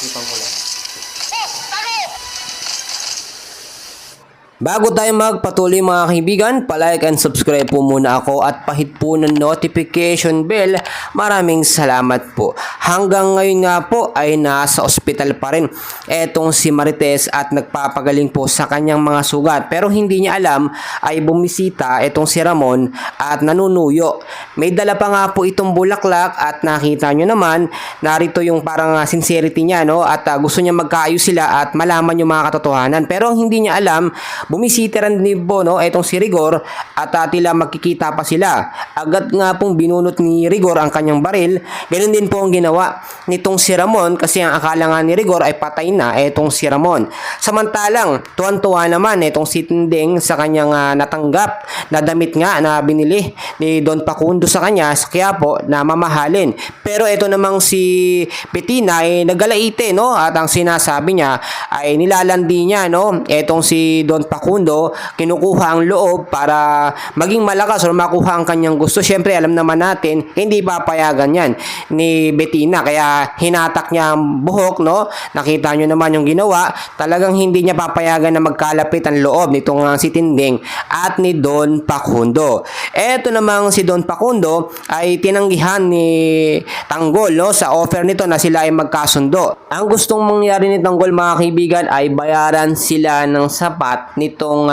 Isipan ko lang. Bago tayo magpatuloy mga kaibigan, palike and subscribe po muna ako at pahit po ng notification bell. Maraming salamat po. Hanggang ngayon nga po ay nasa ospital pa rin etong si Marites at nagpapagaling po sa kanyang mga sugat. Pero hindi niya alam ay bumisita etong si Ramon at nanunuyo. May dala pa nga po itong bulaklak at nakita nyo naman, narito yung parang sincerity niya, no? At gusto niya magkaayos sila at malaman yung mga katotohanan. Pero hindi niya alam, bumisita rin din po, no, etong si Rigor at tila magkikita pa sila. Agad nga pong binunot ni Rigor ang kanyang baril. Ganun din po ang ginawa nitong si Ramon kasi ang akala nga ni Rigor ay patay na etong si Ramon. Samantalang tuwan-tuwa naman etong si Tinding sa kanyang natanggap na damit nga na binili ni Don Facundo sa kanya kaya po na mamahalin. Pero ito namang si Bettina ay nagalaite, no, at ang sinasabi niya ay nilalandi niya, no, etong si Don Facundo, kinukuha ang loob para maging malakas o makuha ang kanyang gusto. Siyempre, alam naman natin, hindi papayagan yan ni Bettina. Kaya hinatak niya ang buhok, no? Nakita nyo naman yung ginawa. Talagang hindi niya papayagan na magkalapit ang loob nitong si Tinding at ni Don Facundo. Eto namang si Don Facundo ay tinanggihan ni Tanggol, no, sa offer nito na sila ay magkasundo. Ang gustong mangyari ni Tanggol, mga kaibigan, ay bayaran sila ng sapat nitong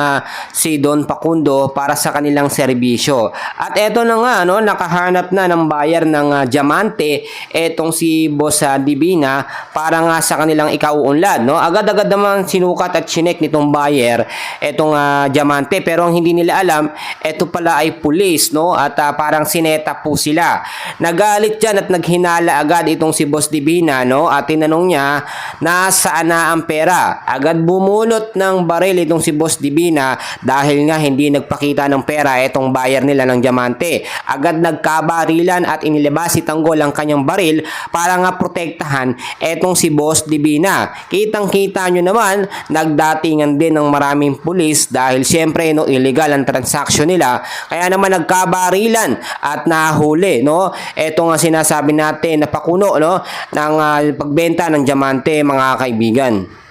si Don Facundo para sa kanilang serbisyo. At eto na nga, no, nakahanap na ng buyer ng diamante etong si Boss Divina para nga sa kanilang ikauunlad, no. Agad-agad naman sinukat at chinek nitong buyer etong diamante, pero ang hindi nila alam, eto pala ay pulis, no, at parang sineta po sila. Nagalit dyan at naghinala agad itong si Boss Divina, no, at tinanong niya nasaan na ang pera. Agad bumulot ng baril itong si Boss Divina dahil nga hindi nagpakita ng pera etong buyer nila ng diamante. Agad nagkabarilan at inilabas si Tanggol ang kanyang baril para nga protektahan etong si Boss Divina. Kitang-kita nyo naman, nagdatingan din ng maraming pulis dahil siyempre, no, illegal ang transaction nila. Kaya naman nagkabarilan at nahuli, no. Ito nga sinasabi natin na pakuno, no, ng pagbenta ng diamante, mga kaibigan.